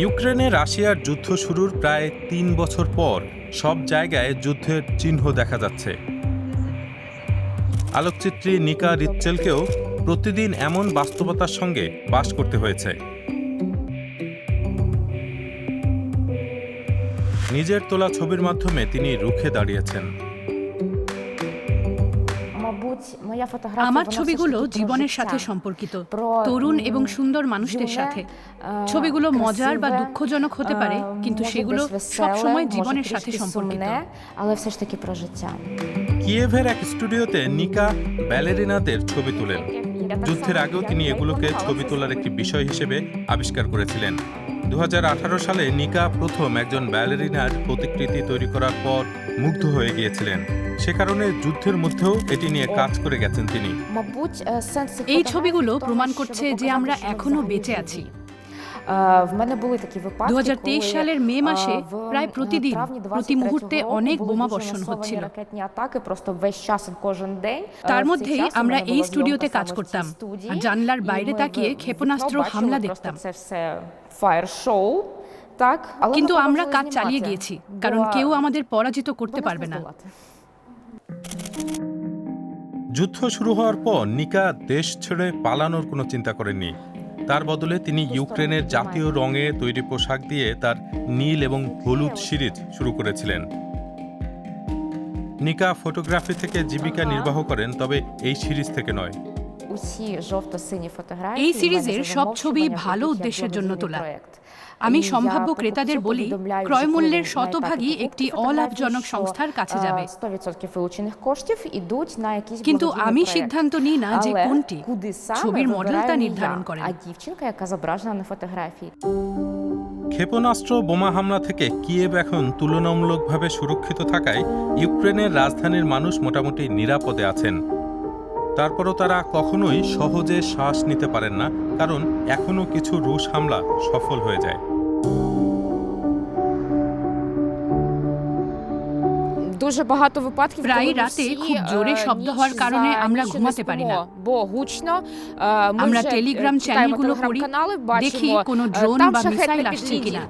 ইউক্রেনে রাশিয়ার যুদ্ধ শুরুর প্রায় ৩ বছর পর সব জায়গায় যুদ্ধের চিহ্ন দেখা যাচ্ছে। আলোকচিত্রী নিকা রিচ্চেলকেও প্রতিদিন এমন বাস্তবতার সঙ্গে বাস করতে হয়েছে। নিজের তোলা ছবির মাধ্যমে তিনি রুখে দাঁড়িয়েছেন। আমার ছবিগুলো জীবনের সাথে সম্পর্কিত, তরুণ এবং সুন্দর মানুষদের সাথে। ছবিগুলো মজার বা দুঃখজনক হতে পারে, কিন্তু সেগুলো সবসময় জীবনের সাথে সম্পর্কিত। কিয়েভের এক স্টুডিওতে নিকা ব্যালেরিনাদের ছবি তোলেন। যুদ্ধের আগেও তিনি এগুলোকে ছবি তোলার একটি বিষয় হিসেবে আবিষ্কার করেছিলেন। 2018 সালে নিকা প্রথম একজন ব্যালেরিনার প্রতিকৃতি তৈরি করার পর মুগ্ধ হয়ে গিয়েছিলেন। সে কারণে যুদ্ধের মধ্যেও এটি নিয়ে কাজ করে গেছেন তিনি। এই ছবিগুলো প্রমাণ করছে যে আমরা এখনো বেঁচে আছি। 2023 সালের মে মাসে প্রায় প্রতিদিন প্রতি মুহূর্তে অনেক বোমাবর্ষণ হচ্ছিল। তার মধ্যেই আমরা এই স্টুডিওতে কাজ করতাম আর জানলার বাইরে তাকিয়ে ক্ষেপণাস্ত্র হামলা দেখতাম। কিন্তু আমরা কাজ চালিয়ে গিয়েছি, কারণ কেউ আমাদের পরাজিত করতে পারবে না। যুদ্ধ শুরু হওয়ার পর নিকা দেশ ছেড়ে পালানোর কোনো চিন্তা করেননি। তার বদলে তিনি ইউক্রেনের জাতীয় রঙে তৈরি পোশাক দিয়ে তার নীল এবং হলুদ সিরিজ শুরু করেছিলেন। নিকা ফটোগ্রাফি থেকে জীবিকা নির্বাহ করেন, তবে এই সিরিজ থেকে নয়। এই সিরিজের সব ছবি ভালো উদ্দেশ্যের জন্য তোলা। আমি সম্ভাব্য ক্রেতাদের বলি, ক্রয় মূল্যের শতভাগই একটি অলাভজনক সংস্থার কাছে যাবে। কিন্তু আমি সিদ্ধান্ত নিই না যে কোনটি। ছবির মডেল তা নির্ধারণ করে। ক্ষেপণাস্ত্র বোমা হামলা থেকে কিয়েভ এখন তুলনামূলকভাবে সুরক্ষিত থাকায় ইউক্রেনের রাজধানীর মানুষ মোটামুটি নিরাপদে আছেন। তারপরও তারা কখনোই সহজে শ্বাস নিতে পারেন না, কারণ এখনও কিছু রুশ হামলা সফল হয়ে যায়। প্রায় রাতে খুব জোরে শব্দ হওয়ার কারণে আমরা ঘুমাতে পারি না। আমরা টেলিগ্রাম চ্যানেলগুলো পড়ি, দেখি কোনো ড্রোন বা মিসাইল আসছে কিনা,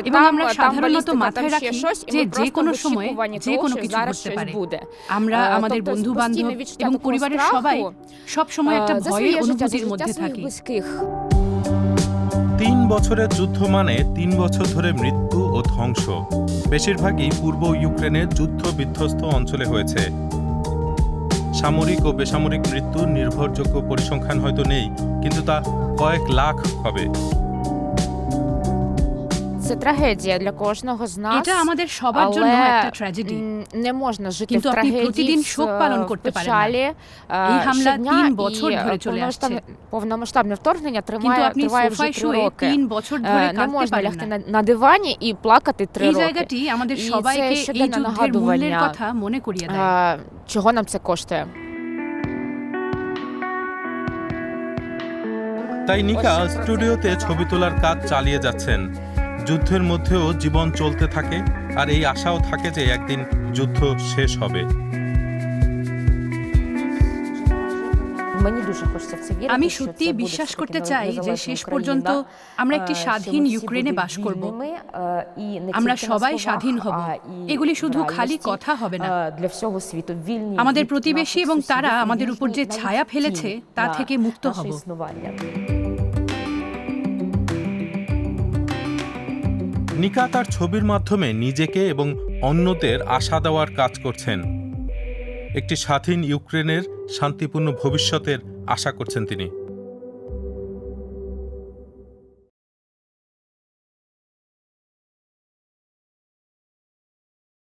এবং আমরা সাধারণত মাথায় রাখি যে যে কোনো সময় যে কোনো কিছু ঘটতে পারে। আমরা আমাদের বন্ধু বান্ধব এবং পরিবারের সবাই সব সময় একটা ভয়ের অনুভূতির মধ্যে থাকি। ৩ বছরের যুদ্ধ মানে ৩ বছর ধরে মৃত্যু ও ধ্বংস। বেশিরভাগই পূর্ব ইউক্রেনের যুদ্ধ বিধ্বস্ত অঞ্চলে হয়েছে। সামরিক ও বেসামরিক মৃত্যুর নির্ভরযোগ্য পরিসংখ্যান হয়তো নেই, কিন্তু তা কয়েক লাখ হবে। এটা আমাদের সবার জন্য একটা ট্র্যাজেডি, কিন্তু আপনি প্রতিদিন শোক পালন করতে পারেন না। এই হামলা ৩ বছর ধরে চলে আসছে, কিন্তু আপনি সোফায় শুয়ে 3 বছর ধরে কাঁদতে পারেন না। এই জায়গাটি আমাদের সবাইকে এই যুদ্ধের মূল্যের কথা মনে করিয়ে দেয়। তাই নিকা স্টুডিওতে ছবি তোলার কাজ চালিয়ে যাচ্ছেন। যুদ্ধের মধ্যেও জীবন চলতে থাকে, আর এই আশাও থাকে যে একদিন যুদ্ধ শেষ হবে। আমি সত্যিই বিশ্বাস করতে চাই যে শেষ পর্যন্ত আমরা একটি স্বাধীন ইউক্রেনে বাস করব। আমরা সবাই স্বাধীন হব। এগুলি শুধু খালি কথা হবে না। আমাদের প্রতিবেশী এবং তারা আমাদের উপর যে ছায়া ফেলেছে তা থেকে মুক্ত হব। নিকা তার ছবির মাধ্যমে নিজেকে এবং অন্যদের আশা দেওয়ার কাজ করছেন। একটি স্বাধীন ইউক্রেনের শান্তিপূর্ণ ভবিষ্যতের আশা করছেন তিনি।